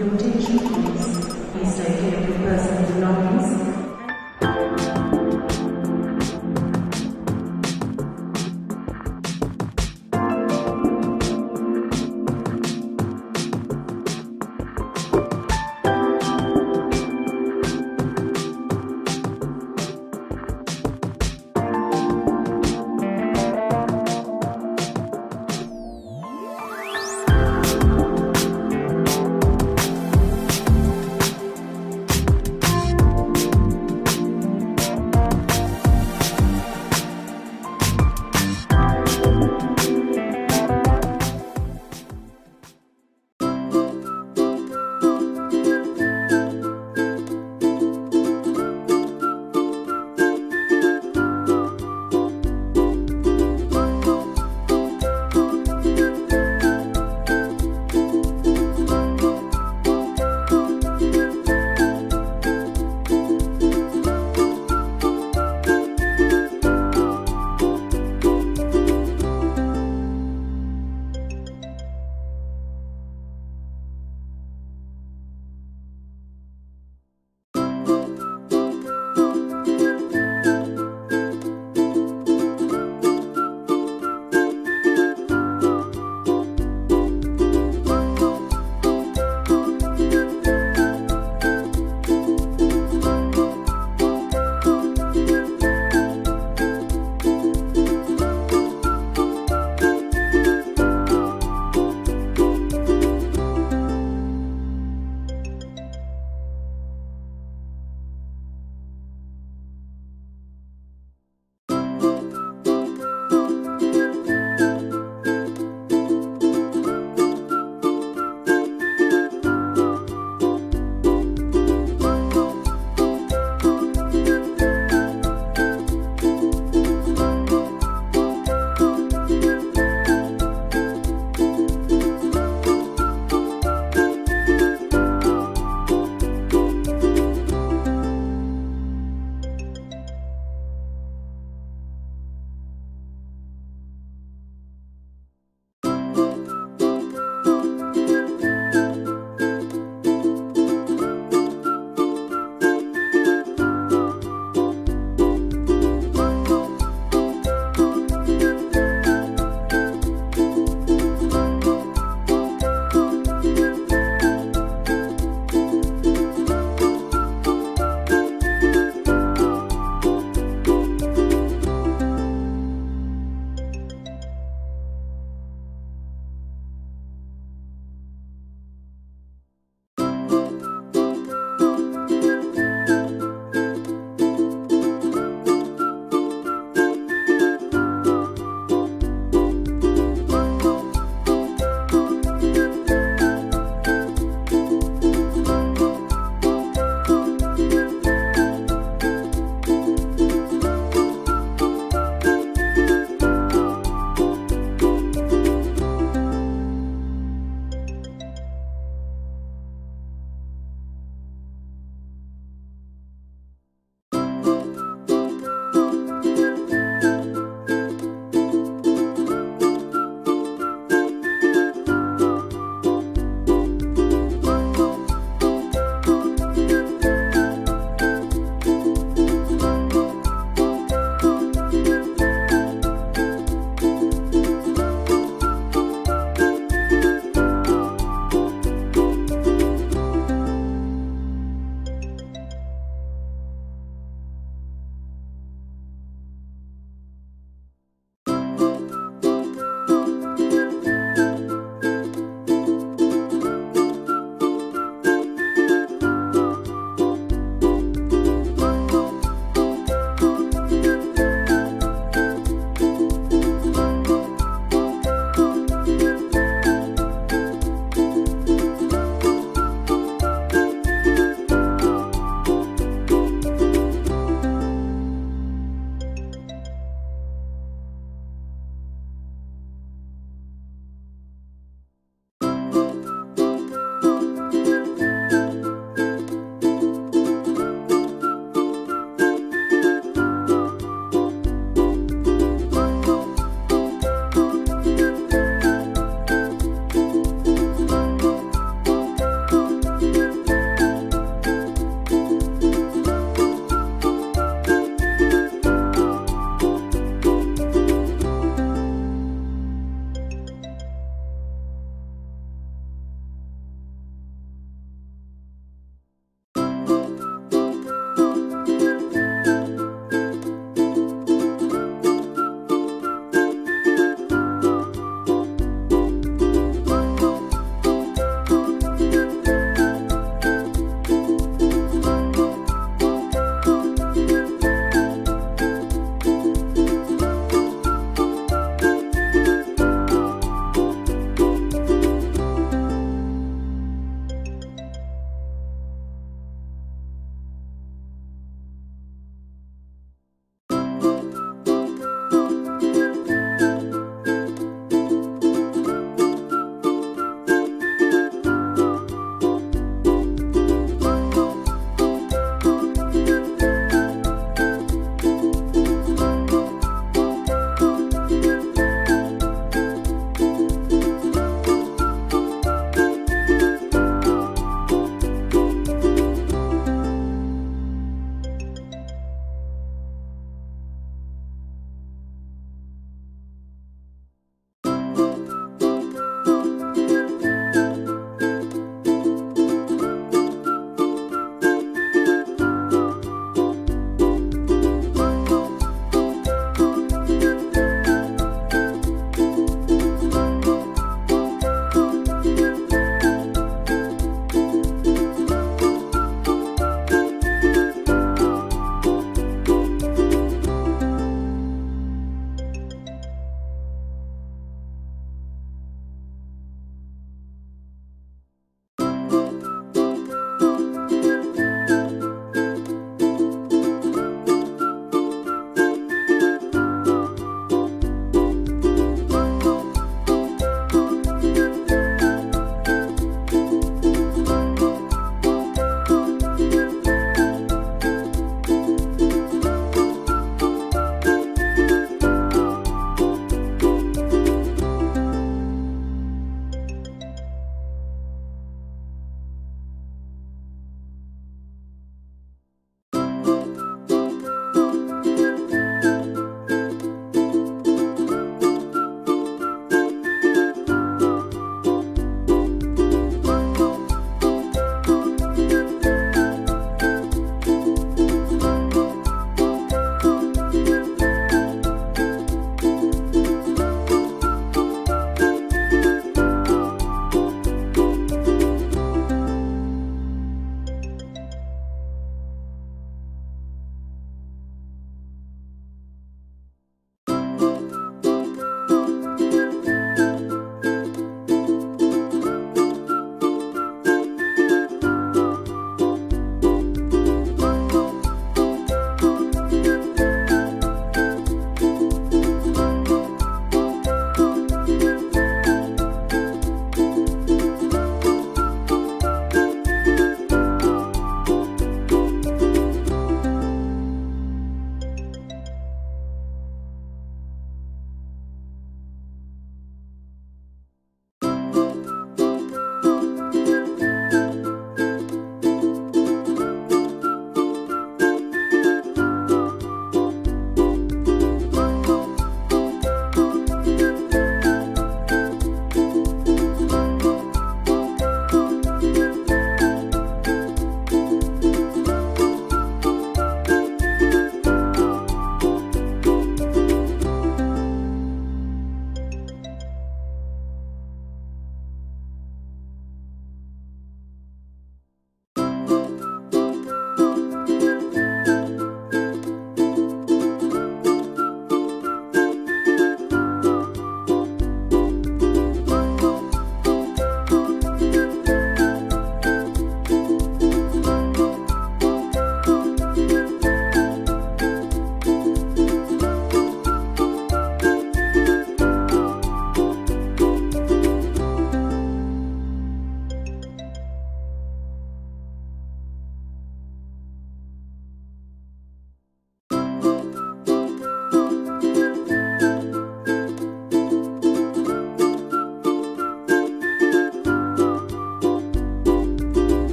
Rotation, please. Please take care of your personal belongings.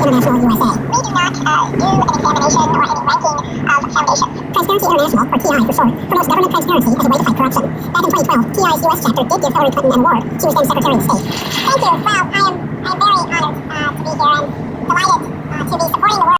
International USA. We do not do an examination or any ranking of foundations. Transparency International, or TI for short, promotes government transparency as a way to fight corruption. Back in 2012, TI's US chapter did give Hillary Clinton an award. She was then Secretary of State. Thank you. Well, I'm very honored to be here and delighted to be supporting the work.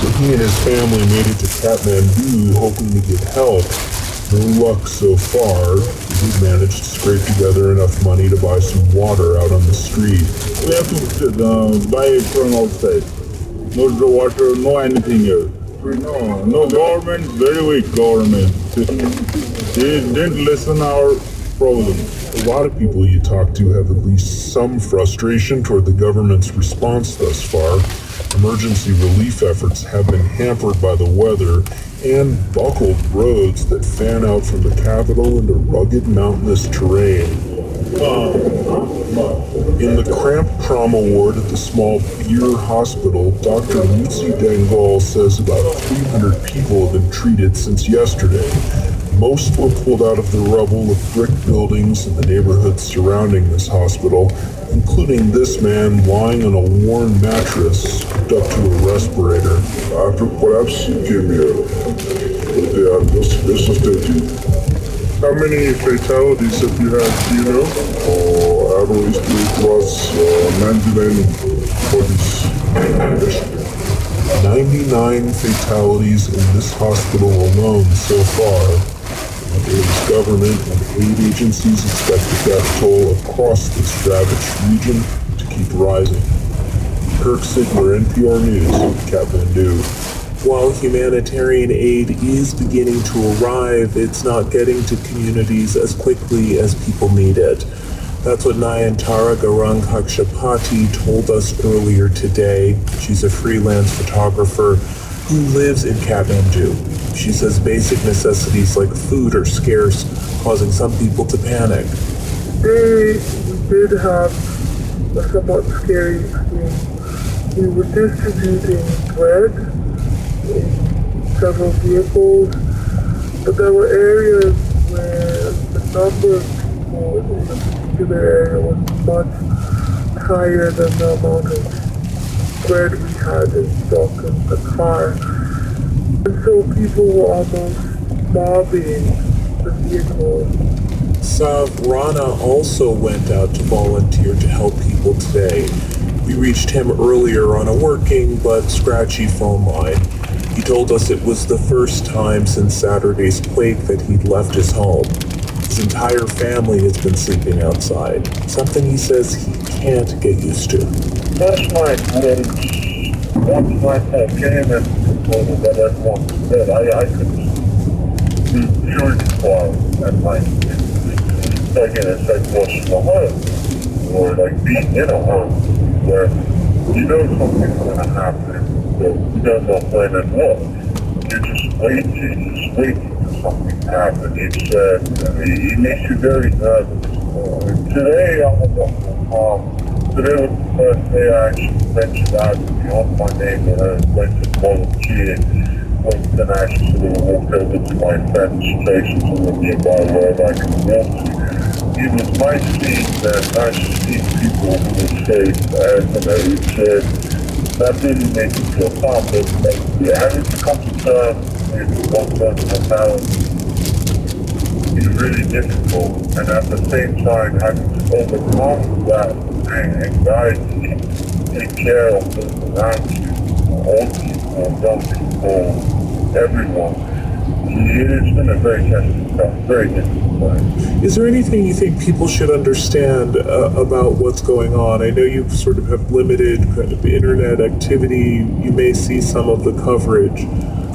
So he and his family made it to Kathmandu hoping to get help. No luck so far. He did manage to scrape together enough money to buy some water out on the street. We have to buy it from outside. No water, no anything else. No government, very weak government. They didn't listen our problem. A lot of people you talk to have at least some frustration toward the government's response thus far. Emergency relief efforts have been hampered by the weather and buckled roads that fan out from the capital into rugged mountainous terrain. In the cramped trauma ward at the small Beer Hospital, Dr. Lucy Dangal says about 300 people have been treated since yesterday. Most were pulled out of the rubble of brick buildings in the neighborhoods surrounding this hospital, including this man lying on a worn mattress hooked up to a respirator. After collapse, he came here. They are just resuscitating. How many fatalities have you had, do you know? At least it was 99 bodies. 99 fatalities in this hospital alone so far. The Lebanese government and aid agencies expect the death toll across this ravaged region to keep rising. Kirk Sigler, NPR News, Kathmandu. While humanitarian aid is beginning to arrive, it's not getting to communities as quickly as people need it. That's what Nayantara Garang Kakshapati told us earlier today. She's a freelance photographer who lives in Kathmandu. She says basic necessities like food are scarce, causing some people to panic. They did have a somewhat scary experience. We were distributing bread in several vehicles, but there were areas where the number of people in a particular area was much higher than the amount of bread we had in stock in the car. And so people were almost mobbing the vehicles. Savrana also went out to volunteer to help people today. We reached him earlier on a working but scratchy phone line. He told us it was the first time since Saturday's quake that he'd left his home. His entire family has been sleeping outside, something he says he can't get used to. Last night, once my phone came and told me that everyone was dead, I could be sure to fall at night. It's like in a psychological home, or like being in a home, where you know something's going to happen, but you don't know when and what. You're just waiting for something to happen. It makes you very nervous. Today, I'm today was the first day I actually ventured out beyond my neighborhood, went to volunteer, went and actually sort of walked over to my friend's place in sort of nearby wherever I could walk to. It was nice seeing that, nice to see people who were safe, that really made me feel calm, but having to come to terms with one personal balance is really difficult, and at the same time having to overcome that anxiety, take care of those around you, old people, young people, everyone. It's been a very testing time, very difficult time. Is there anything you think people should understand about what's going on? I know you sort of have limited kind of internet activity. You may see some of the coverage.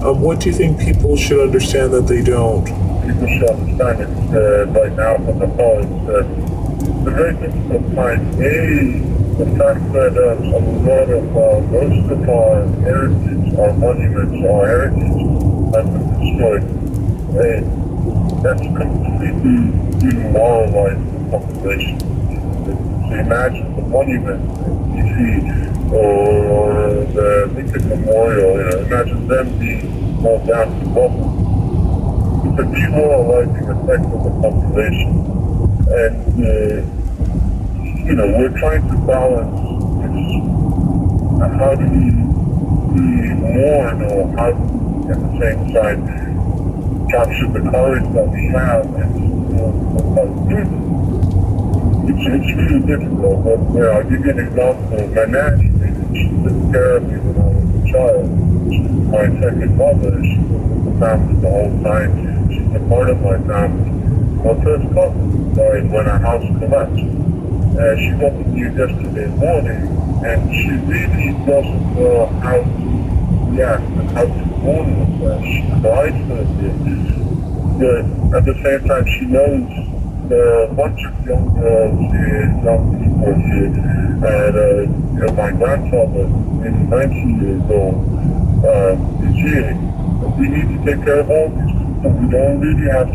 What do you think people should understand that they don't? People should understand it right now from the call. It's a very difficult time. The fact that a lot of most of our heritage, our monuments, our heritage has been destroyed. And that's completely demoralized the population. So imagine the monument you see, or the Lincoln Memorial, imagine them being pulled down to rubble. It's a demoralizing effect of the population. And we're trying to balance this. How do we mourn, or how do we, at the same time, capture the courage that we have and it's really difficult, but I'll give you an example. My nanny, she took care of me when I was a child. My second mother, she was with the family the whole time. She's a part of my family. My first cousin died when our house collapsed. She got the news yesterday morning, and she really doesn't know how to react and how to mourn with her. She cried for a bit, but at the same time, she knows there are a bunch of young girls here, young people here, and my grandfather, maybe 90 years old, is here. We need to take care of all these people. We don't really have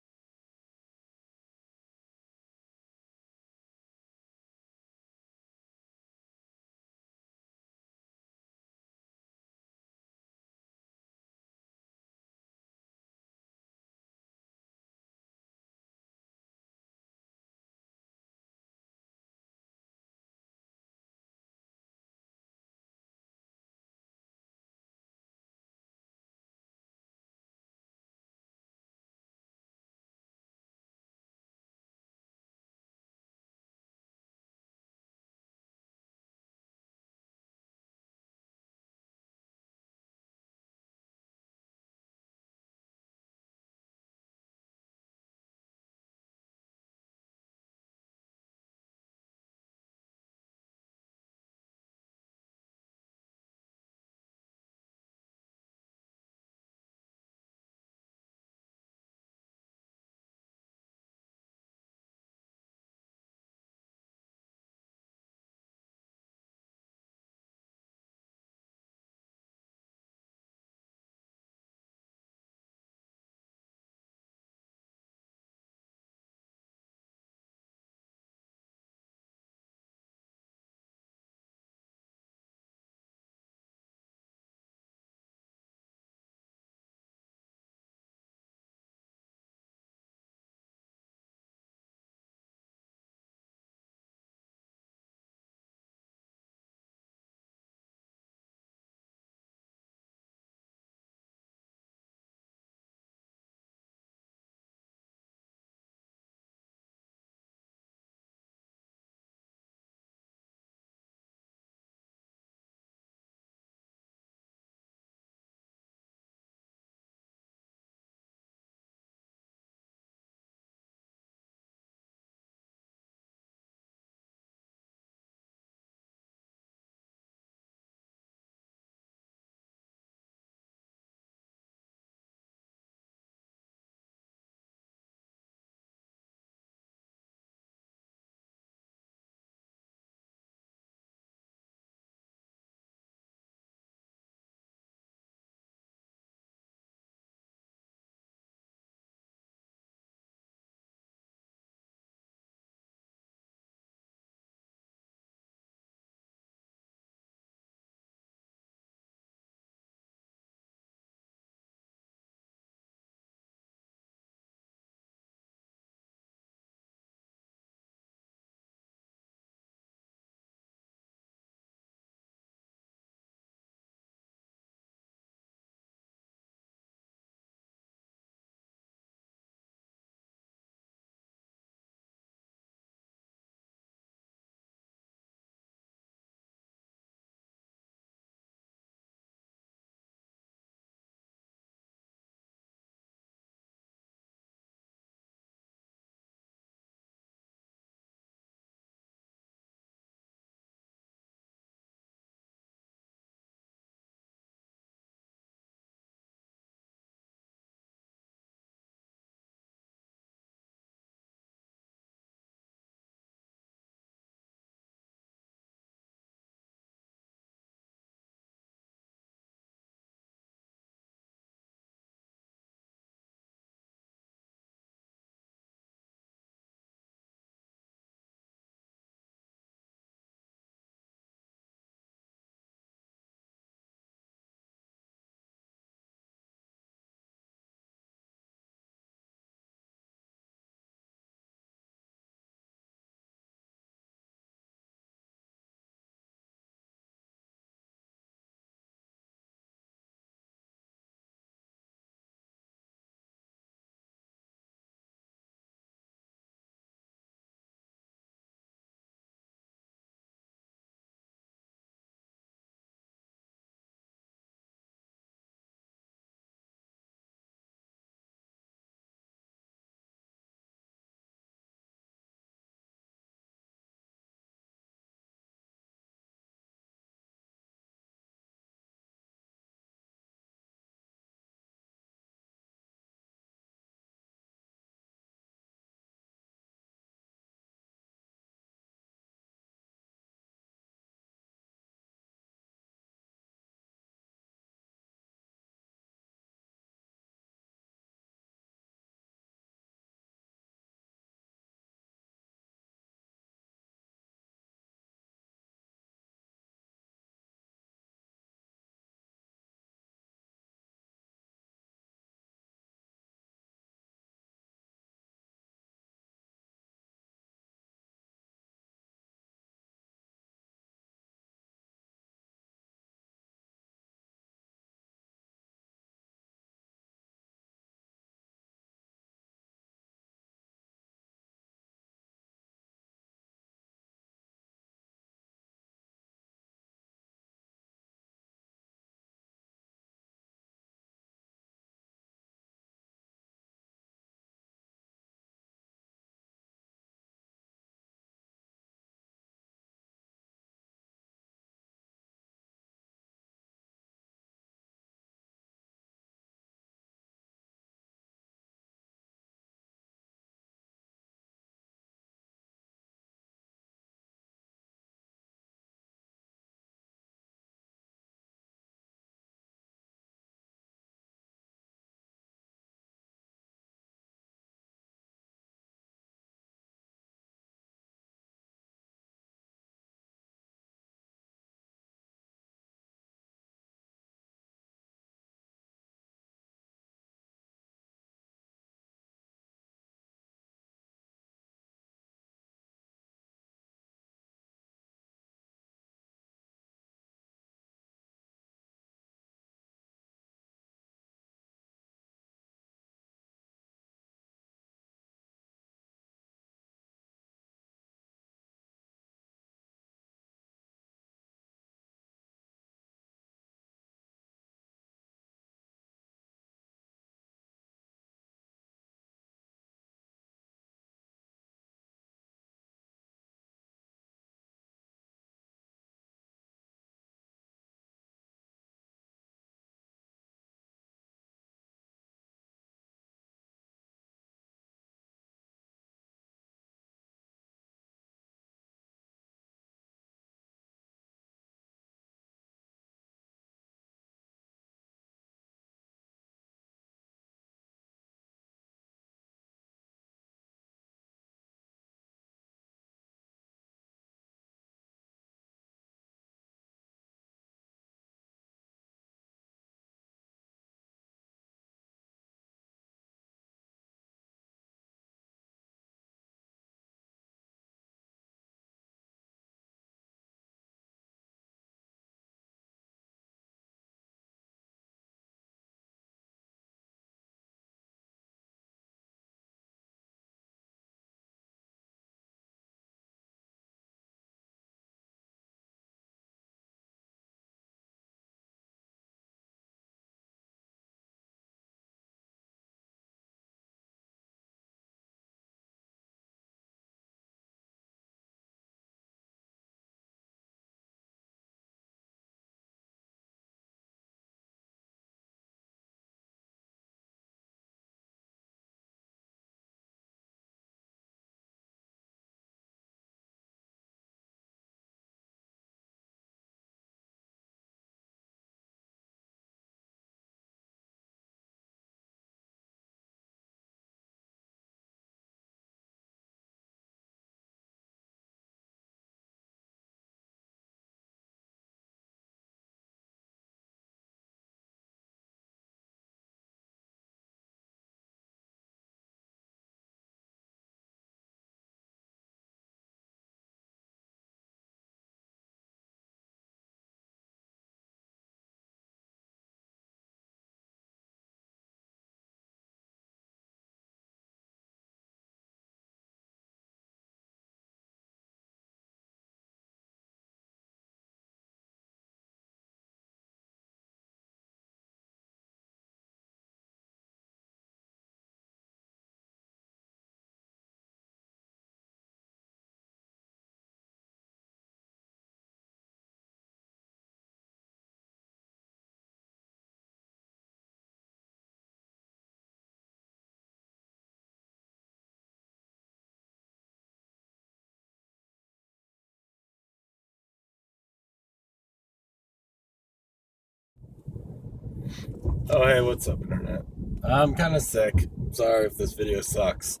Oh, hey, what's up, Internet? I'm kind of sick. Sorry if this video sucks.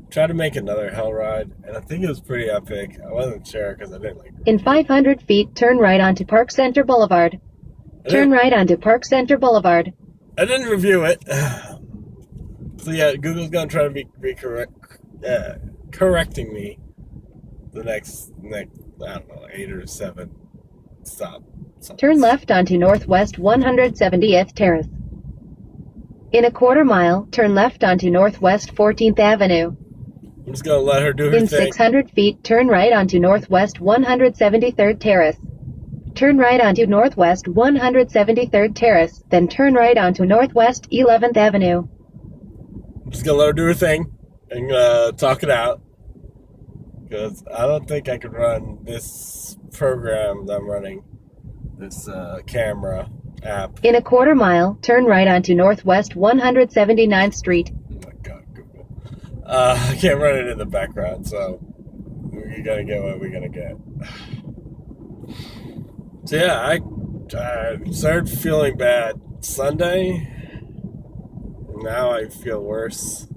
Tried to make another hellride, and I think it was pretty epic. I wasn't sure because I didn't like it. In 500 feet, turn right onto Park Center Boulevard. Turn right onto Park Center Boulevard. I didn't review it. So yeah, Google's gonna try to be correcting me the next, I don't know, 8 or 7 stop. Turn left onto Northwest 170th Terrace. In a quarter mile, turn left onto Northwest 14th Avenue. I'm just gonna let her do her In thing. 600 feet, turn right onto Northwest 173rd Terrace. Turn right onto Northwest 173rd Terrace, then turn right onto Northwest 11th Avenue. I'm just gonna let her do her thing and talk it out. Because I don't think I could run this program that I'm running, this camera app. In a quarter mile, turn right onto Northwest 179th Street. Oh my god, Google. I can't run it in the background, so we gotta get what we're gonna get. So yeah, I started feeling bad Sunday. Now I feel worse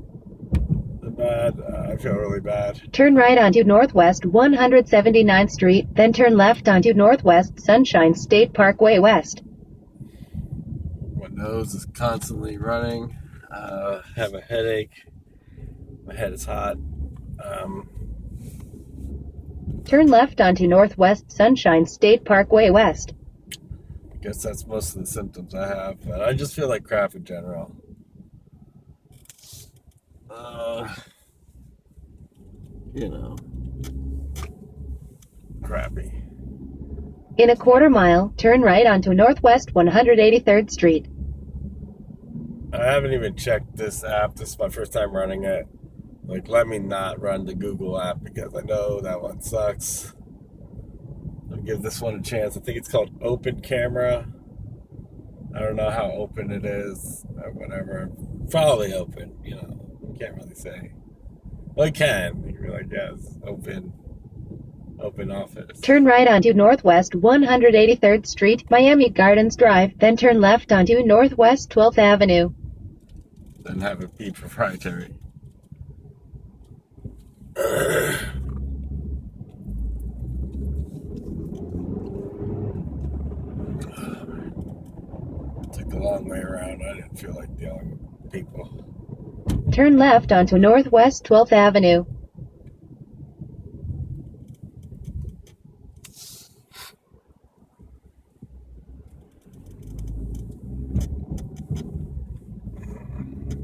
than bad. I feel really bad. Turn right onto Northwest 179th Street, then turn left onto Northwest Sunshine State Parkway West. My nose is constantly running. Have a headache. My head is hot. Turn left onto Northwest Sunshine State Parkway West. I guess that's most of the symptoms I have. But I just feel like crap in general. You know, crappy. In a quarter mile, turn right onto Northwest 183rd Street. I haven't even checked this app. This is my first time running it. Like, let me not run the Google app because I know that one sucks. Let me give this one a chance. I think it's called Open Camera. I don't know how open it is or whatever. Probably open, you know. You can't really say. Well, you can. You can be like, yeah, it's open office. Turn right onto Northwest 183rd Street, Miami Gardens Drive, then turn left onto Northwest 12th Avenue. Then have it be proprietary. Took the long way around. I didn't feel like dealing with people. Turn left onto Northwest 12th Avenue.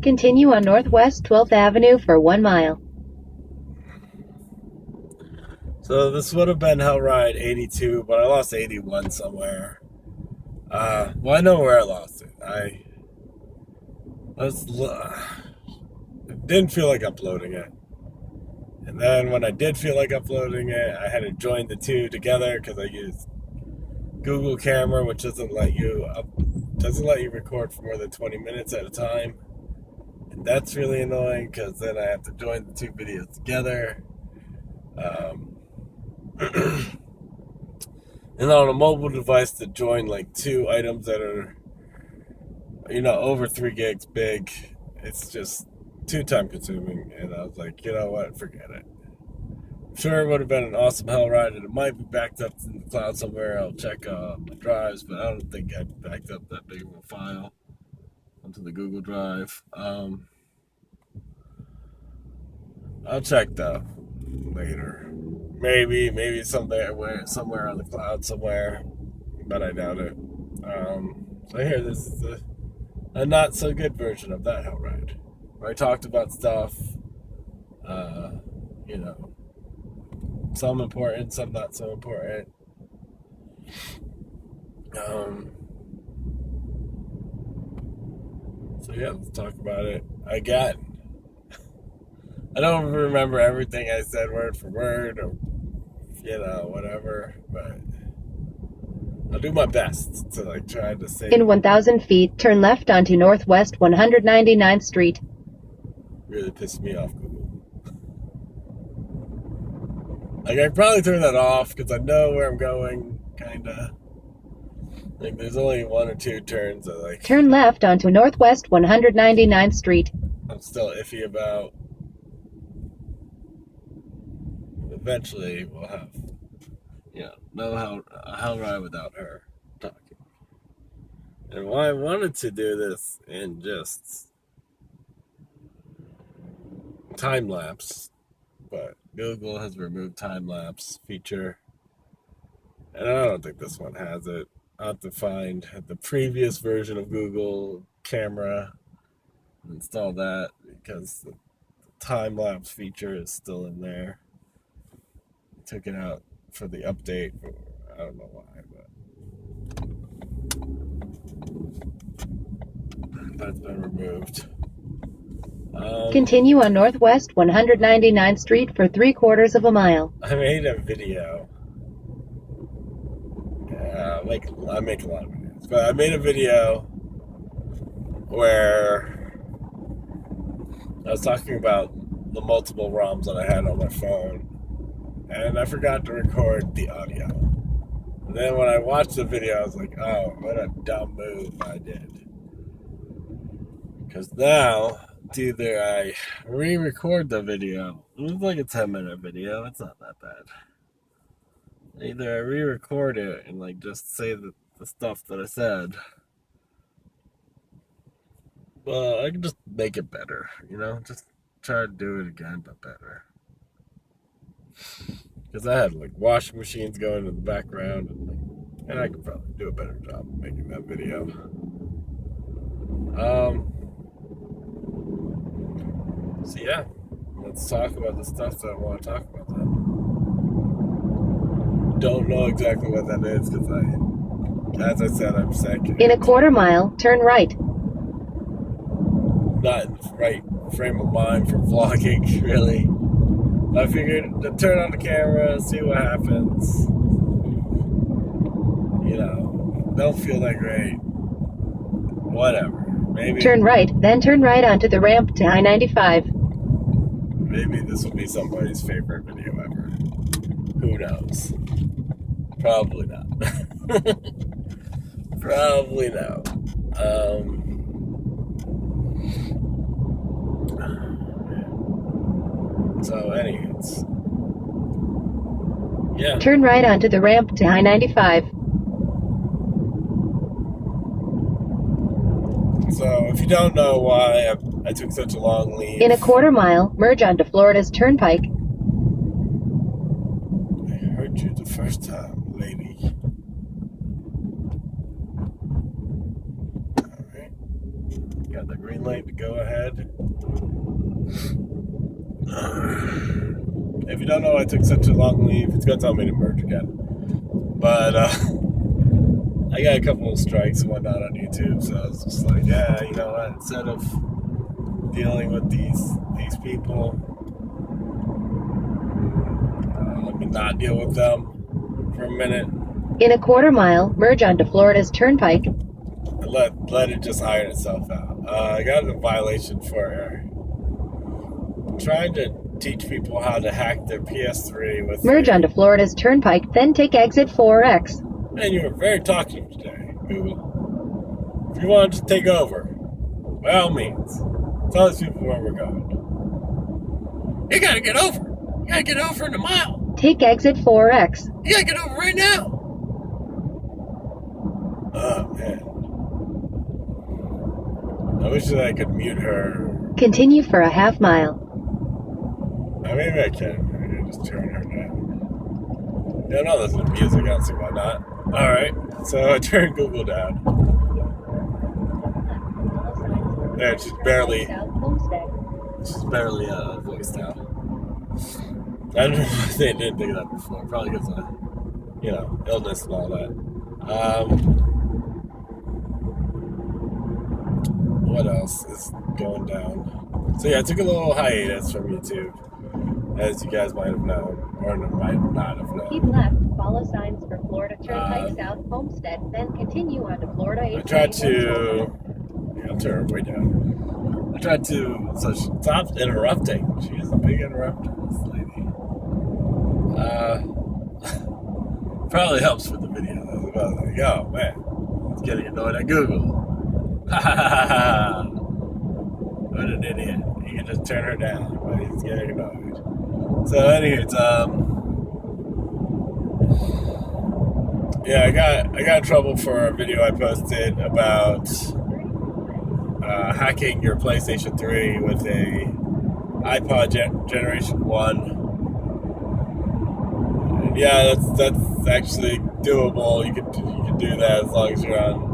Continue on Northwest 12th Avenue for 1 mile. So this would have been Hellride 82, but I lost 81 somewhere. Well, I know where I lost it. Didn't feel like uploading it. And then when I did feel like uploading it, I had to join the two together because I used Google Camera, which doesn't let you record for more than 20 minutes at a time. And that's really annoying because then I have to join the two videos together. And on a mobile device to join like 2 items that are, you know, over 3 gigs big, it's just too time consuming. And I was like, you know what, forget it. I'm sure it would have been an awesome Hellride, and it might be backed up in the cloud somewhere. I'll check my drives, but I don't think I backed up that big of a file onto the Google Drive. I'll check though later. Maybe somewhere on the cloud somewhere, but I doubt it. So here, this is a not so good version of that Hellride, where I talked about stuff, you know, some important, some not so important. So yeah, let's talk about it again. I don't remember everything I said word for word or, you know, whatever, but I'll do my best to like try to say. In 1,000 feet, turn left onto Northwest 199th Street. Really pissed me off, Google. Like, I probably turn that off because I know where I'm going, kinda. Like, there's only one or two turns that, like, Turn left onto Northwest 199th Street. I'm still iffy about. Eventually, we'll have, know how a hellride without her talking. And why I wanted to do this in just time lapse, but Google has removed time lapse feature, and I don't think this one has it. I'll have to find the previous version of Google camera and install that, because the time lapse feature is still in there. Took it out for the update. I don't know why, but that's been removed. Continue on Northwest 199th Street for 3/4 of a mile. I made a video. I make a lot of videos, but I made a video where I was talking about the multiple ROMs that I had on my phone, and I forgot to record the audio. And then when I watched the video, I was like, oh, what a dumb move I did. Because now, it's either I re-record the video. It was like a 10-minute video. It's not that bad. Either I re-record it and like just say the stuff that I said. Well, I can just make it better, just try to do it again, but better. Because I had like washing machines going in the background, and I could probably do a better job of making that video. So yeah, let's talk about the stuff that I want to talk about then. Don't know exactly what that is, because as I said, I'm sick. In a 1/4 mile, turn right. Not in the right frame of mind for vlogging, really. I figured to turn on the camera, see what happens. Don't feel that great. Whatever. Maybe Turn right, then turn right onto the ramp to I-95. Maybe this will be somebody's favorite video ever. Who knows? Probably not. Probably not. So, anyways. Yeah. Turn right onto the ramp to I-95. So, if you don't know why I took such a long leave. In a 1/4 mile, merge onto Florida's Turnpike. I heard you the first time, lady. Alright. Got the green light to go ahead. If you don't know why I took such a long leave, it's going to tell me to merge again. But, I got a couple of strikes and whatnot on YouTube, so I was just like, yeah, you know what, instead of dealing with these people, let me not deal with them for a minute. In a 1/4 mile, merge onto Florida's Turnpike. And let it just iron itself out. I got a violation for trying to teach people how to hack their PS3 with... Merge onto Florida's Turnpike, then take exit 4X. Man, you were very talkative today, Google. If you wanted to take over, by all means, tell us people where we're going. You gotta get over. You gotta get over in a mile. Take exit 4X. You gotta get over right now. Oh, man. I wish that I could mute her. Continue for a 1/2 mile. Maybe I can. Maybe I'll just turn her down. Yeah, no, listen to music. I don't see why not. Alright, so I turned Google down. There, she's barely voiced out. I don't know if they didn't think of that before. Probably because of, illness and all that. What else is going down? So yeah, I took a little hiatus from YouTube, as you guys might have known, or might not have known. Keep left, follow signs for Florida Turnpike South Homestead, then continue on to Florida 8. I tried to... I'll turn her way down. I tried to... So she stopped interrupting. She is a big interrupter, this lady. Probably helps with the video. I was like, oh, man. getting annoyed at Google. Ha ha ha ha! What an idiot. You can just turn her down, but he's getting annoyed. So anyways, yeah, I got in trouble for a video I posted about hacking your PlayStation 3 with a iPod Generation 1. And yeah, that's actually doable. You can do that as long as you're on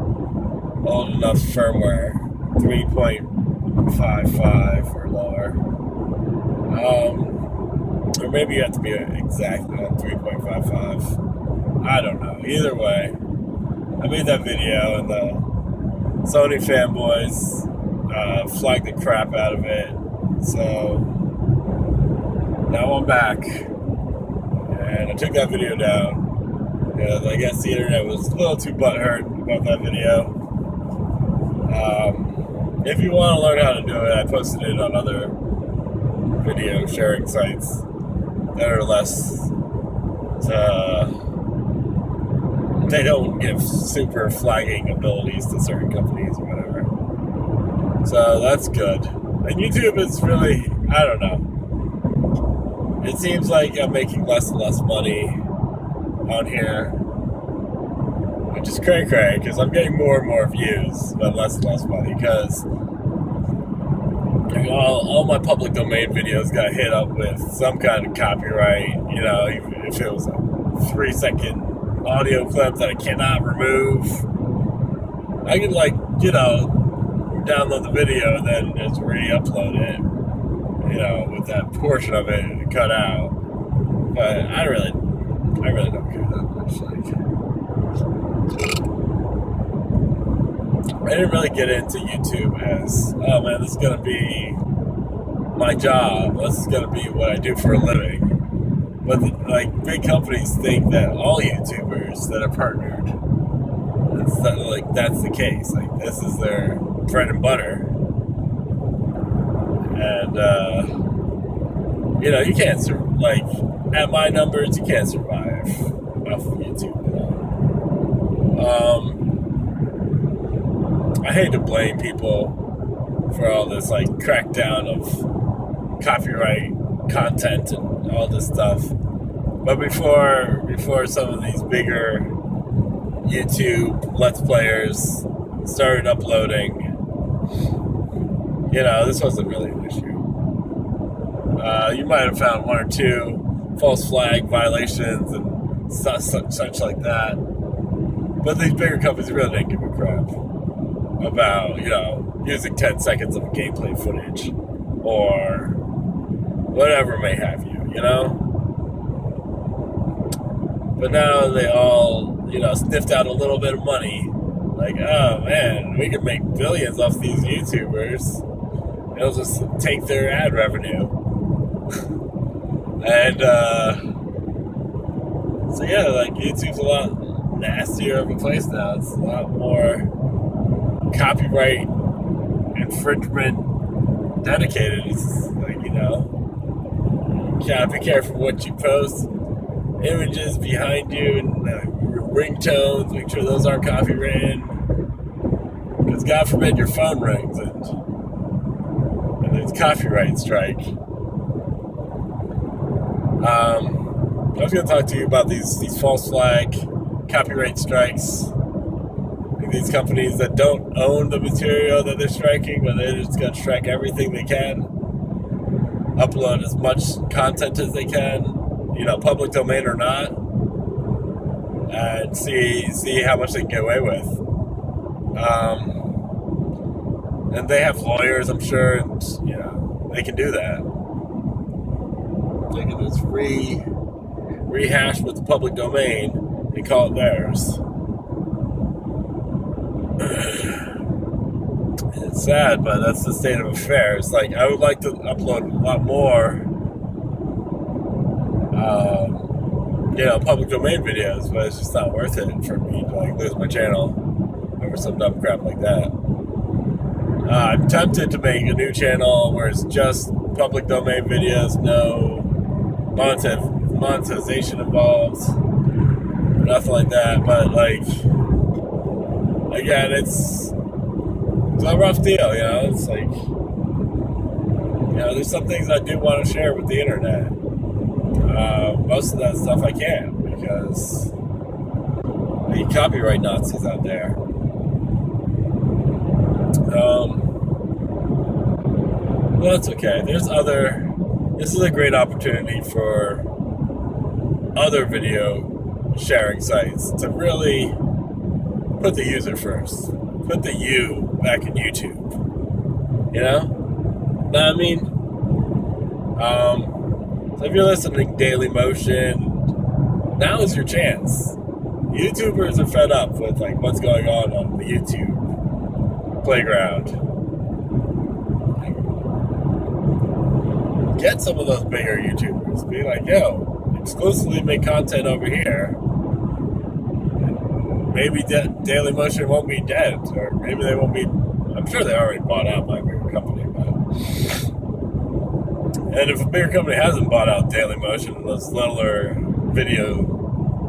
old enough firmware, 3.55 or lower. Or maybe you have to be exactly on 3.55. I don't know. Either way, I made that video and the Sony fanboys flagged the crap out of it. So now I'm back. And I took that video down. Because I guess the internet was a little too butthurt about that video. If you want to learn how to do it, I posted it on other video sharing sites that are less, they don't give super flagging abilities to certain companies or whatever. So that's good. And YouTube is really, I don't know. It seems like I'm making less and less money on here, which is cray-cray, because I'm getting more and more views, but less and less money, because all my public domain videos got hit up with some kind of copyright, even if it was a 3-second audio clip that I cannot remove. I can, download the video and then just re-upload it, with that portion of it cut out. But I really don't care that much. I didn't really get into YouTube as, oh man, this is gonna be my job. This is gonna be what I do for a living. But big companies think that all YouTubers that are partnered, that's the case. This is their bread and butter. And you can't at my numbers, you can't survive off of YouTube. I hate to blame people for all this crackdown of copyright content and all this stuff. But before some of these bigger YouTube Let's Players started uploading, this wasn't really an issue. You might have found one or two false flag violations and such like that. But these bigger companies really didn't give a crap about, using 10 seconds of gameplay footage or whatever may have you, But now they all, sniffed out a little bit of money. Oh man, we can make billions off these YouTubers. It'll just take their ad revenue. And, so yeah, YouTube's a lot nastier of a place now. It's a lot more copyright infringement dedicated. It's you gotta be careful what you post. Images behind you and ringtones, make sure those aren't copyrighted. Because God forbid your phone rings and there's copyright strike. I was going to talk to you about these false flag copyright strikes. These companies that don't own the material that they're striking, but they're just going to strike everything they can. Upload as much content as they can, public domain or not, and see how much they can get away with. And they have lawyers, I'm sure, and they can do that. They can just rehash with the public domain and call it theirs. It's sad, but that's the state of affairs. I would like to upload a lot more public domain videos, but it's just not worth it for me to lose my channel over some dumb crap like that. I'm tempted to make a new channel where it's just public domain videos, no monetization involved, nothing like that, but again, it's a rough deal, you know. It's like, there's some things I do want to share with the internet. Most of that stuff I can't because the copyright Nazis out there. Well, that's okay. This is a great opportunity for other video sharing sites to really put the user first. Put the you back in YouTube. You know? Know what I mean? So if you're listening to Daily Motion, now is your chance. YouTubers are fed up with like what's going on the YouTube playground. Get some of those bigger YouTubers. Be like, yo, exclusively make content over here. Maybe Daily Motion won't be dead, or maybe they won't be. I'm sure they already bought out by a bigger company, but. And if a bigger company hasn't bought out Daily Motion, those littler video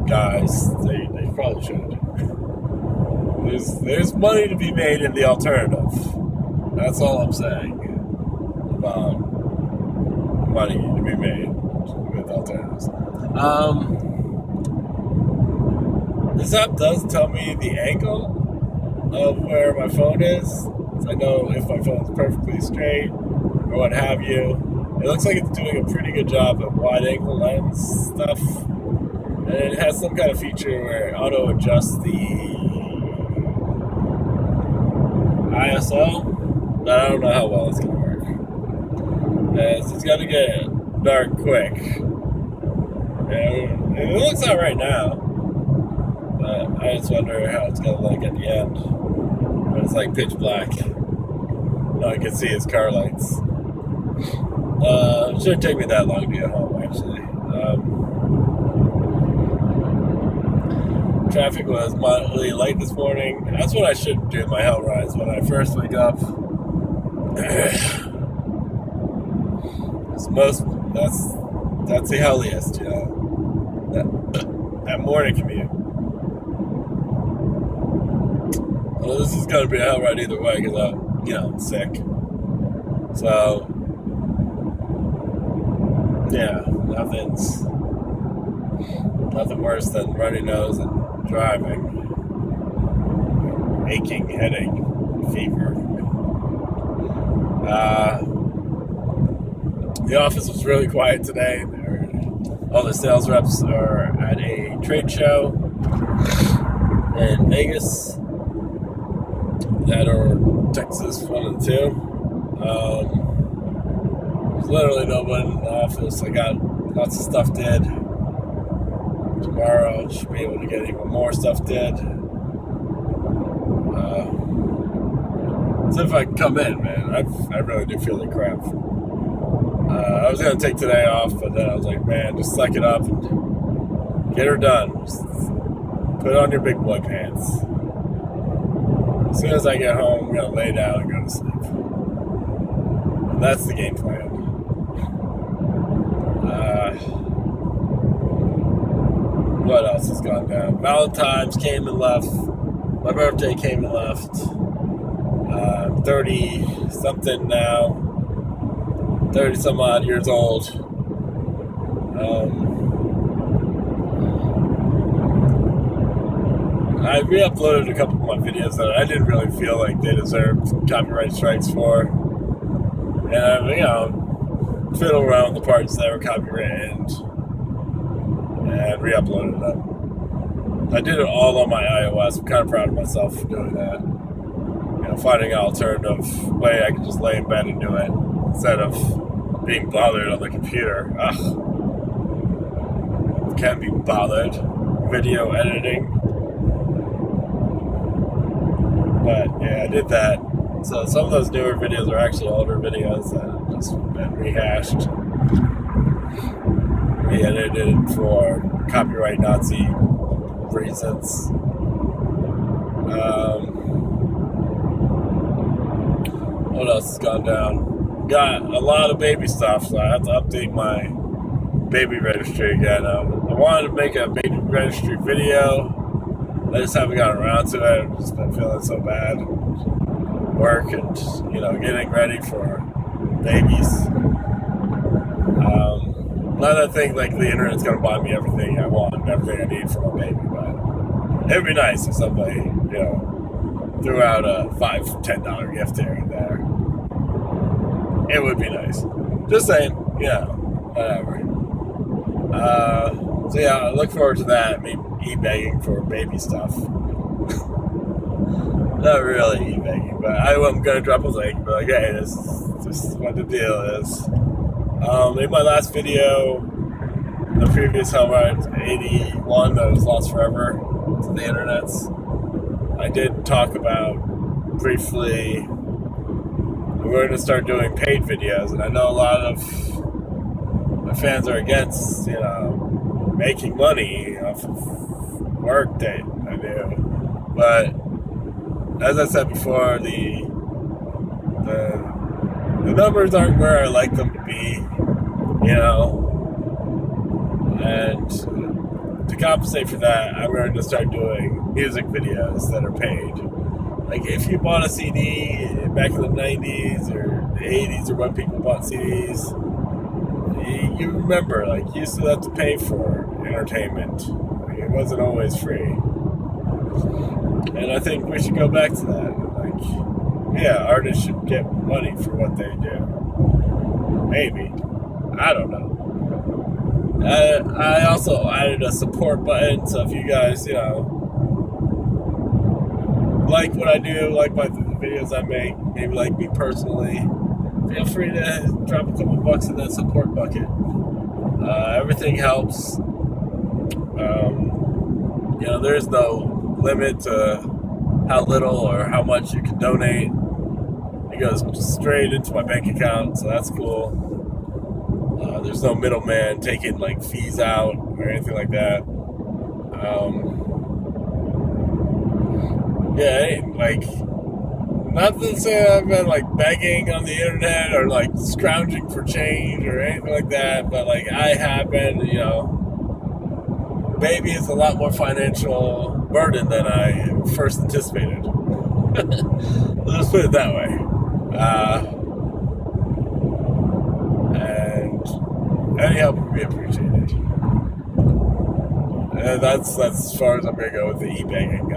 guys, they probably should. There's money to be made in the alternative. That's all I'm saying about money to be made with alternatives. This app does tell me the angle of where my phone is, so I know if my phone's perfectly straight or what have you. It looks like it's doing a pretty good job at wide-angle lens stuff, and it has some kind of feature where it auto-adjusts the ISO, but I don't know how well it's going to work. As it's got to get dark quick, and it looks all right now, but I just wonder how it's going to look at the end when it's like pitch black. All I can see is car lights. It shouldn't take me that long to get home, actually. Traffic was mildly light this morning. That's what I should do in my hell rides when I first wake up. That's the helliest, you know. That morning commute. Well, this is gonna be a hell ride either way because I'm sick. So. Yeah, nothing worse than runny nose and driving, aching headache, fever. The office was really quiet today. All the sales reps are at a trade show in Vegas, that or Texas, one of the two. There's literally no one in the office. I got lots of stuff did. Tomorrow I should be able to get even more stuff did. So if I can come in, man, I really do feel like crap. I was going to take today off, but then I was like, man, just suck it up and get her done. Just put on your big boy pants. As soon as I get home, I'm going to lay down and go to sleep. And that's the game plan. What else has gone down? Valentine's came and left. My birthday came and left. 30-something now. 30-some odd years old. I re-uploaded a couple of my videos that I didn't really feel like they deserved copyright strikes for. And fiddle around with the parts that were copyrighted and re-uploaded them. I did it all on my iOS. I'm kind of proud of myself for doing that. Finding an alternative way I can just lay in bed and do it instead of being bothered on the computer. Can't be bothered. Video editing. But yeah, I did that. So some of those newer videos are actually older videos that have just been rehashed, re-edited for copyright Nazi reasons. What else has gone down? Got a lot of baby stuff, so I have to update my baby registry again. I wanted to make a baby registry video I just haven't gotten around to it. I've just been feeling so bad. Work and, getting ready for babies. Not that I think like the internet's gonna buy me everything I want and everything I need for my baby, but it'd be nice if somebody, threw out a $5, $10 gift here and there. It would be nice. Just saying, whatever. So yeah, I look forward to that. Me e-begging for baby stuff. Not really e-begging, but I'm gonna drop a link. Be like, hey, this is what the deal is. In my last video, the previous hellride 81 that was lost forever to the internets, I did talk about briefly we're going to start doing paid videos, and I know a lot of my fans are against, making money off of work that I do. But as I said before, the numbers aren't where I like them to be, and to compensate for that, I'm going to start doing music videos that are paid. Like if you bought a CD back in the 90s or the 80s or when people bought CDs, you remember, like, you used to have to pay for entertainment. Like, it wasn't always free. And I think we should go back to that. Like, yeah, artists should get money for what they do. Maybe. I don't know. I also added a support button, so if you guys, like what I do, like the videos I make, maybe like me personally, feel free to drop a couple bucks in that support bucket. Everything helps. There's no limit to how little or how much you can donate. It goes straight into my bank account, so that's cool. There's no middleman taking like fees out or anything like that. Not to say I've been like begging on the internet or like scrounging for change or anything like that, but like I have been, baby is a lot more financial burden than I first anticipated. Let's put it that way. And any help would be appreciated. And that's as far as I'm gonna go with the e-begging.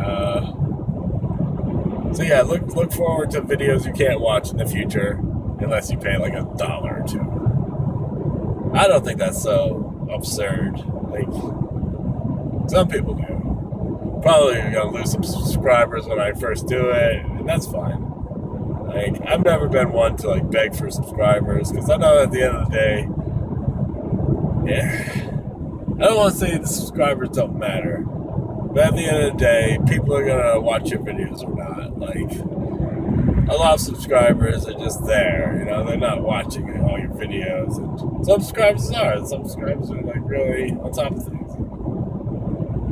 So yeah, look forward to videos you can't watch in the future unless you pay like $1 or $2. I don't think that's so absurd. Like, some people do. Probably gonna lose some subscribers when I first do it, and that's fine. Like, I've never been one to like beg for subscribers, because I know at the end of the day, I don't want to say the subscribers don't matter, but at the end of the day, people are gonna watch your videos or not. Like, a lot of subscribers are just there, they're not watching all your videos, and some subscribers are. Some subscribers are like really on top of things,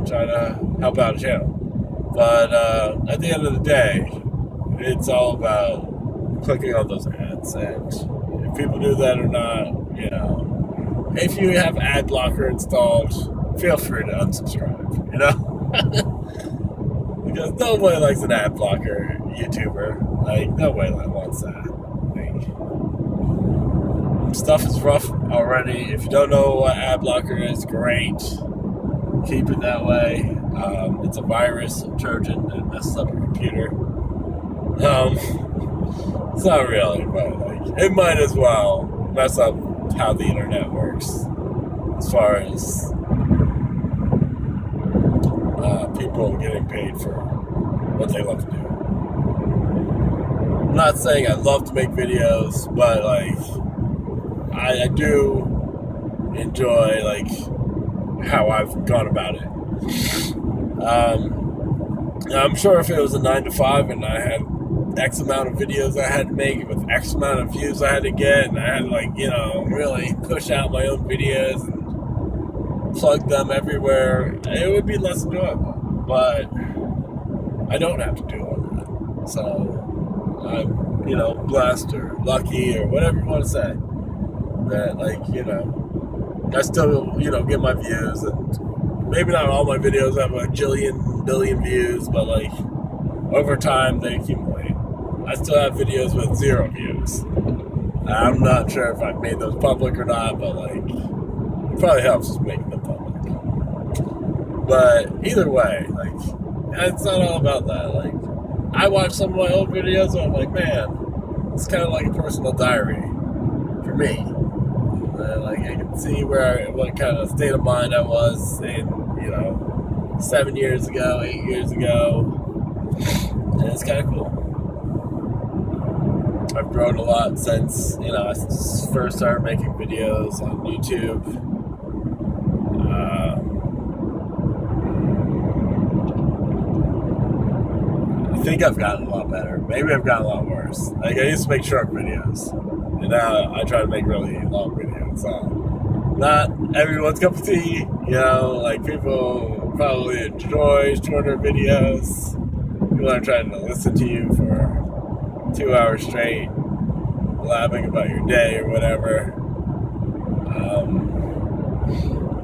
trying to help out a channel. But at the end of the day, it's all about clicking on those ads, and if people do that or not, if you have ad blocker installed, feel free to unsubscribe, because nobody likes an ad blocker YouTuber. Like, nobody wants that. Like, stuff is rough already. If you don't know what ad blocker is, great. Keep it that way. It's a virus, a Trojan that messes up your computer. It's not really, but like, it might as well mess up how the internet works as far as people getting paid for what they love to do. I'm not saying I love to make videos, but like, I do enjoy like how I've gone about it. I'm sure if it was a 9-to-5 and I had X amount of videos I had to make with X amount of views I had to get, and I had to like, really push out my own videos and plug them everywhere, it would be less enjoyable. But I don't have to do all that. So I'm, blessed or lucky or whatever you want to say, that like, I still, get my views and maybe not all my videos have a billion views, but like over time they accumulate. I still have videos with 0 views. I'm not sure if I've made those public or not, but like it probably helps just making them public. But either way, like it's not all about that. Like I watch some of my old videos and I'm like, man, it's kind of like a personal diary for me. Like I can see what kind of state of mind I was in, 7 years ago, 8 years ago, and it's kind of cool. I've grown a lot since, I first started making videos on YouTube. I think I've gotten a lot better. Maybe I've gotten a lot worse. Like I used to make short videos, and now I try to make really long videos. So not everyone's cup of tea, like people probably enjoy shorter videos. People aren't trying to listen to you for 2 hours straight, blabbing about your day or whatever.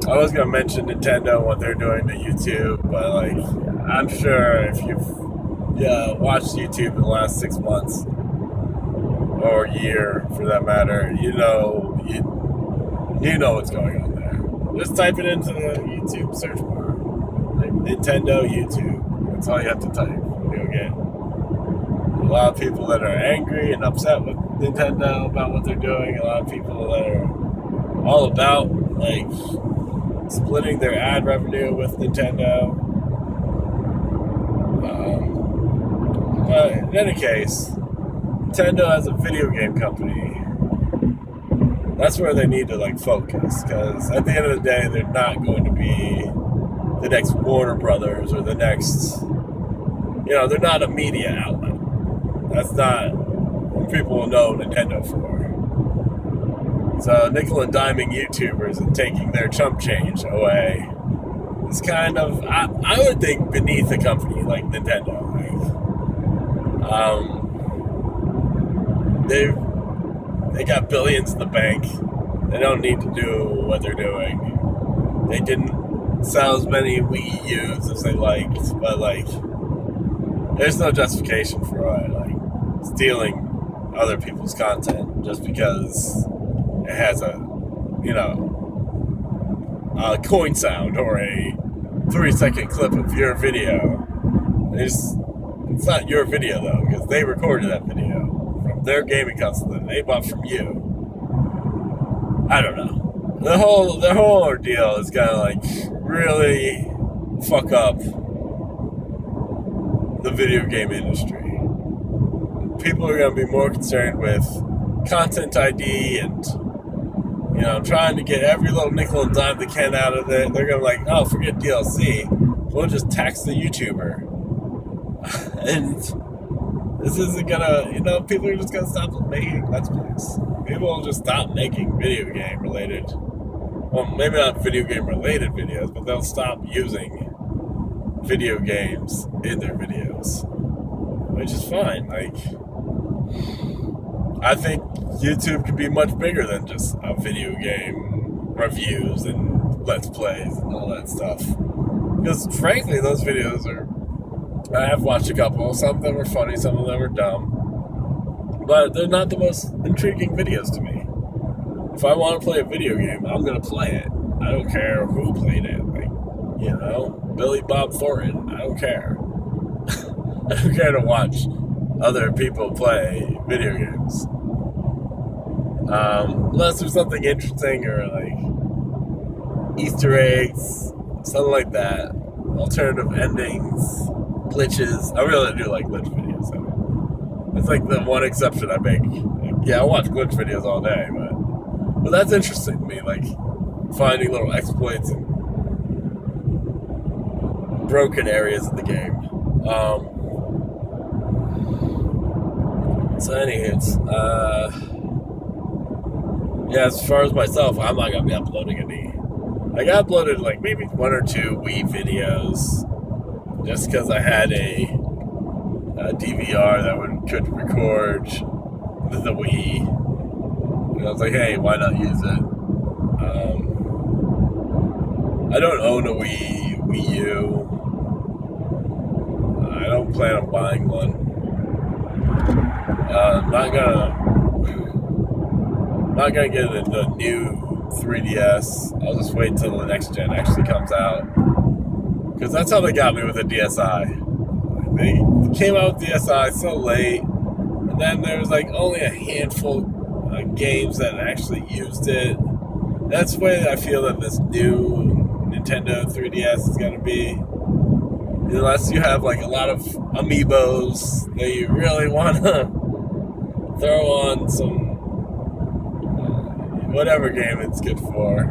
I was going to mention Nintendo and what they're doing to YouTube, but like, I'm sure if you've watched YouTube in the last 6 months, or a year for that matter, you know what's going on there. Just type it into the YouTube search bar. Like Nintendo YouTube. That's all you have to type. You'll get a lot of people that are angry and upset with Nintendo about what they're doing. A lot of people that are all about like splitting their ad revenue with Nintendo. But in any case, Nintendo as a video game company, that's where they need to like focus, because at the end of the day, they're not going to be the next Warner Brothers or the next, they're not a media outlet. That's not what people will know Nintendo for. So nickel and diming YouTubers and taking their chump change away is kind of, I would think, beneath a company like Nintendo. They got billions in the bank. They don't need to do what they're doing. They didn't sell as many Wii U's as they liked, but like, there's no justification for stealing other people's content just because it has a coin sound or a 3-second clip of your video. It's not your video though, because they recorded that video from their gaming console that they bought from you. I don't know. The whole ordeal is gonna like really fuck up the video game industry. People are gonna be more concerned with content ID and trying to get every little nickel and dime they can out of it. They're gonna like, oh, forget DLC. We'll just tax the YouTuber. And this isn't gonna, people are just gonna stop making Let's Plays. People will just stop making video game related, well, maybe not video game related videos, but they'll stop using video games in their videos, which is fine. Like, I think YouTube could be much bigger than just a video game reviews and Let's Plays and all that stuff. Because frankly, those videos I have watched a couple. Some of them were funny, some of them were dumb. But they're not the most intriguing videos to me. If I want to play a video game, I'm going to play it. I don't care who played it. Like, Billy Bob Thornton. I don't care. I don't care to watch other people play video games. Unless there's something interesting or like Easter eggs, something like that. Alternative endings. Glitches. I really do like glitch videos. So it's like the one exception I make. Yeah, I watch glitch videos all day, but that's interesting to me. Like finding little exploits and broken areas of the game. So, anyways, as far as myself, I'm not gonna be uploading any. I got uploaded like maybe 1 or 2 Wii videos. Just because I had a DVR that could record the Wii. And I was like, hey, why not use it? I don't own a Wii U. I don't plan on buying one. Not gonna get the new 3DS. I'll just wait till the next gen actually comes out. Because that's how they got me with the DSi. They came out with DSi so late, and then there was like only a handful of games that actually used it. That's the way I feel that this new Nintendo 3DS is gonna be. Unless you have like a lot of amiibos that you really want to throw on some whatever game it's good for,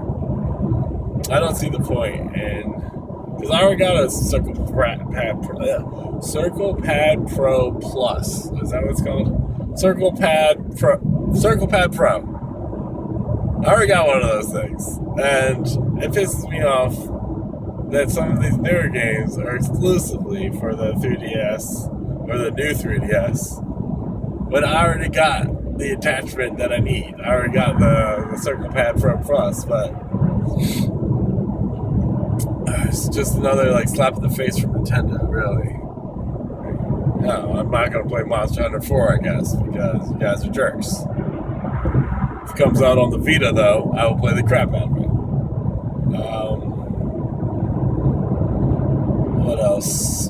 I don't see the point. And because I already got a Circle Pad Pro Plus. Is that what it's called? Circle Pad Pro. I already got one of those things, and it pisses me off that some of these newer games are exclusively for the 3DS or the new 3DS, but I already got the attachment that I need. I already got the Circle Pad Pro Plus, but it's just another like slap in the face from Nintendo, really. No, I'm not gonna play Monster Hunter 4, I guess, because you guys are jerks. If it comes out on the Vita, though, I will play the crap out of it. What else?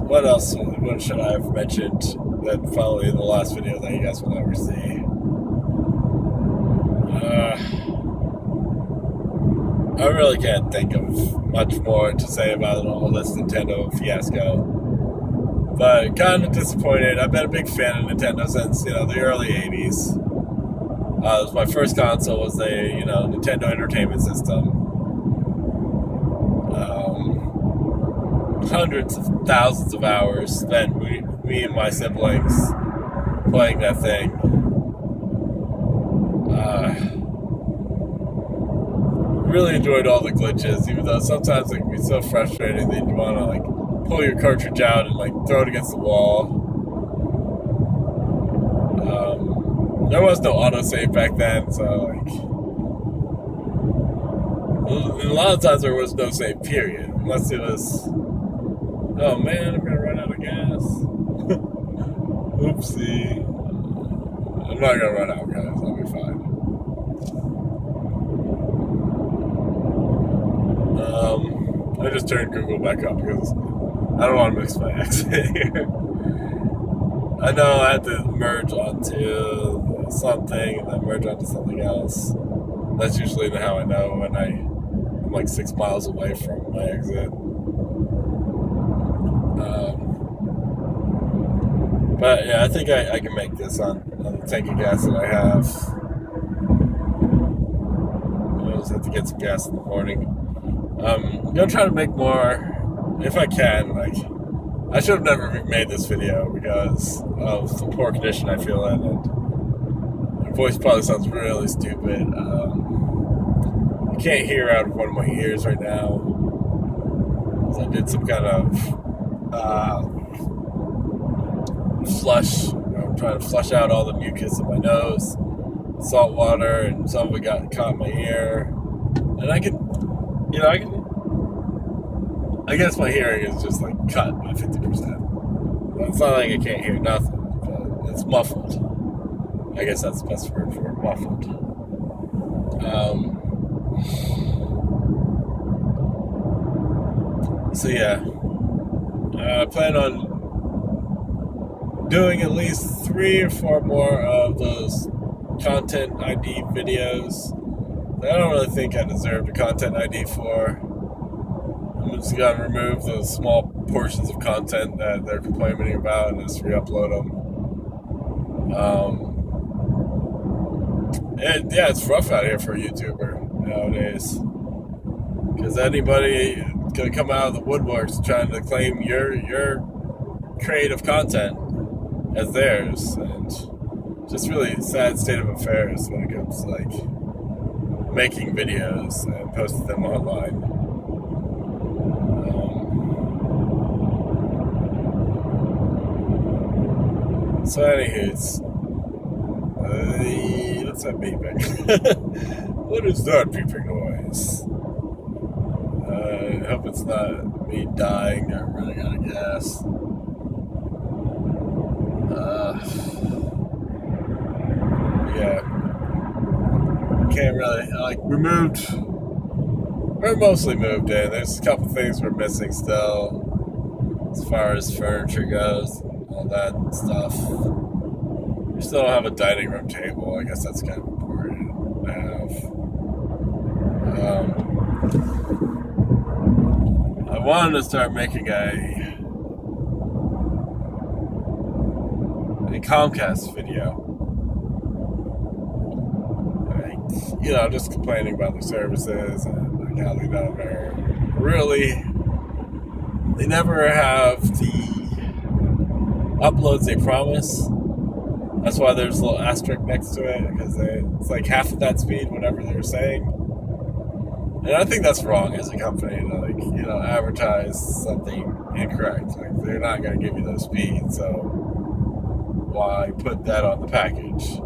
What should I have mentioned that probably in the last video that you guys will never see? I really can't think of much more to say about all this Nintendo fiasco. But kind of disappointed. I've been a big fan of Nintendo since, the early 80s. It was my first console was a, Nintendo Entertainment System. Hundreds of thousands of hours spent me and my siblings playing that thing. Really enjoyed all the glitches, even though sometimes it can be so frustrating that you want to like pull your cartridge out and like throw it against the wall. There was no autosave back then, so like a lot of times there was no save period, unless it was, oh man, I'm gonna run out of gas. Oopsie. I'm not gonna run out, guys. I'll be fine. I just turned Google back up because I don't want to mix my accent here. I know I had to merge onto something and then merge onto something else. That's usually how I know when I'm like 6 miles away from my exit. But yeah, I think I can make this on the tank of gas that I have. I just have to get some gas in the morning. I'm gonna try to make more, if I can. Like, I should have never made this video because of the poor condition I feel in, and my voice probably sounds really stupid. I can't hear out of one of my ears right now. So I did some kind of flush. I'm trying to flush out all the mucus in my nose, salt water, and some of it got caught in my ear. And I guess my hearing is just like cut by 50%. It's not like I can't hear nothing, but it's muffled. I guess that's the best word for it, muffled. So yeah, I plan on doing at least 3 or 4 more of those content ID videos that I don't really think I deserve a content ID for. I'm just gonna remove those small portions of content that they're complaining about and just re-upload them. Yeah, it's rough out here for a YouTuber nowadays, because anybody gonna come out of the woodworks trying to claim your creative content as theirs, and just really sad state of affairs when it comes to like making videos and posting them online. So anywho's, what's that beeping? What is that beeping noise? hope it's not me dying or running out of gas. Yeah. Can't really, we're mostly moved in. There's a couple things we're missing still, as far as furniture goes, all that stuff. We still don't have a dining room table. I guess that's kind of important to have. I wanted to start making a Comcast video. Just complaining about the services and how they never they never have the uploads they promise. That's why there's a little asterisk next to it, because it's like half of that speed, whatever they were saying. And I think that's wrong as a company to advertise something incorrect. Like, they're not going to give you those speeds, so why put that on the package?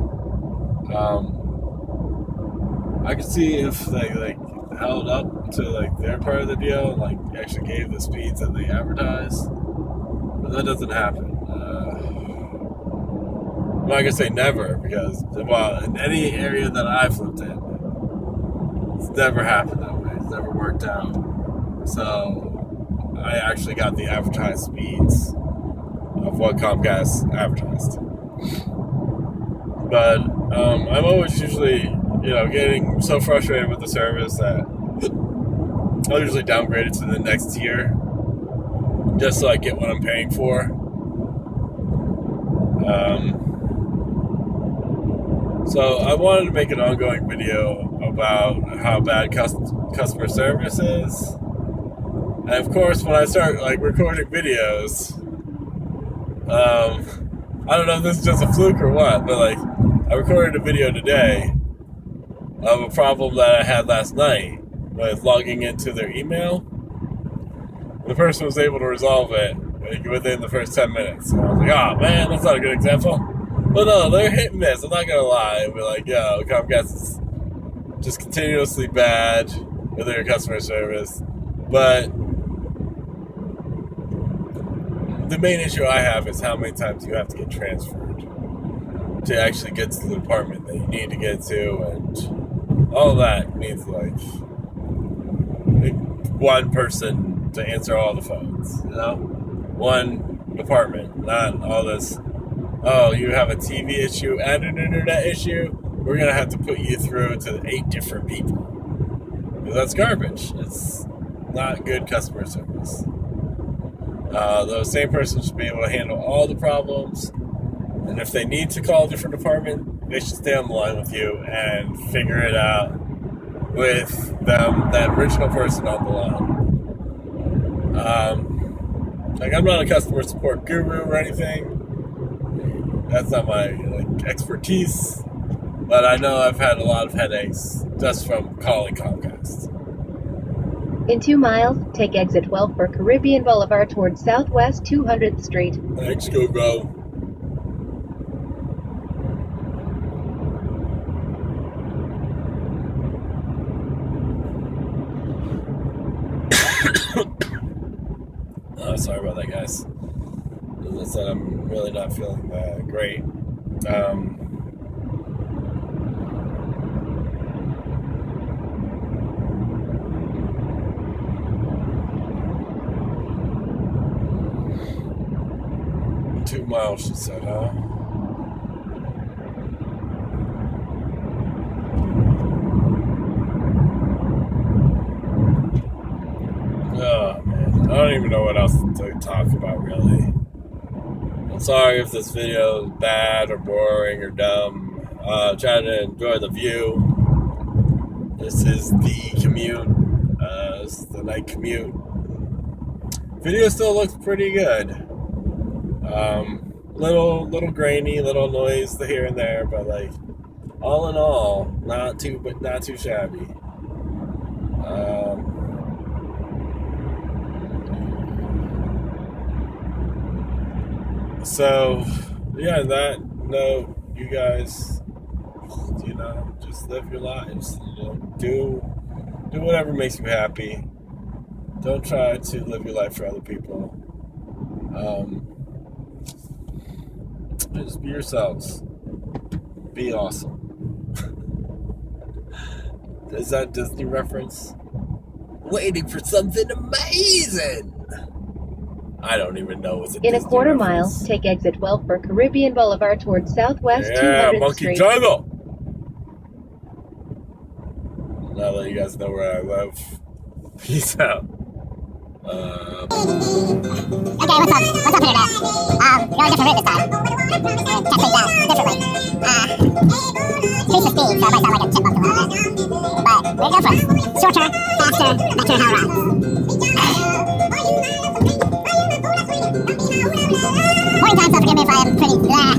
I could see if they held up to their part of the deal and actually gave the speeds that they advertise, but that doesn't happen. I'm not gonna say never, because in any area that I've lived in, it's never happened that way. It's never worked out. So I actually got the advertised speeds of what Comcast advertised. But I'm always usually getting so frustrated with the service that I'll usually downgrade it to the next tier just so I get what I'm paying for. So I wanted to make an ongoing video about how bad customer service is. And of course, when I start recording videos, I don't know if this is just a fluke or what, but I recorded a video today of a problem that I had last night with logging into their email. The person was able to resolve it within the first 10 minutes. So I was like, oh man, that's not a good example. But no, they're hit and miss. I'm not gonna lie. We're Comcast is just continuously bad with their customer service. But the main issue I have is how many times you have to get transferred to actually get to the department that you need to get to, and all that needs one person to answer all the phones, one department, not all this. Oh, you have a TV issue and an internet issue? We're gonna have to put you through to 8 different people. Because that's garbage. It's not good customer service. The same person should be able to handle all the problems, and if they need to call a different department, they should stay on the line with you and figure it out with them, that original person on the line. I'm not a customer support guru or anything. That's not my expertise, but I know I've had a lot of headaches just from calling Comcast. In 2 miles, take exit 12 for Caribbean Boulevard towards Southwest 200th Street. Thanks, go. Sorry about that, guys. As I said, I'm really not feeling great. 2 miles, she said, huh? Oh, man. I don't even know what else to talk about, really. I'm sorry if this video is bad or boring or dumb. Try to enjoy the view. This is the commute. This is the night commute. Video still looks pretty good. Little grainy, little noise here and there, but all in all, not too shabby. So yeah, on that note, you guys, just live your lives. Do whatever makes you happy. Don't try to live your life for other people. Just be yourselves. Be awesome. Is that a Disney reference? Waiting for something amazing. I don't even know what's a In a Disney quarter reference. mile, take exit 12 for Caribbean Boulevard towards Southwest Yeah, 200th Monkey Street. Jungle. Now that you guys know where I live, peace out. Okay, what's up? What's up, Internet? We're on a different route this time. Testing that differently. Increase the speed, so I might sound like a chipmunk a little bit. But where to go from? Shorter, faster, better hellride. Morning time, so forgive me if I am pretty blah.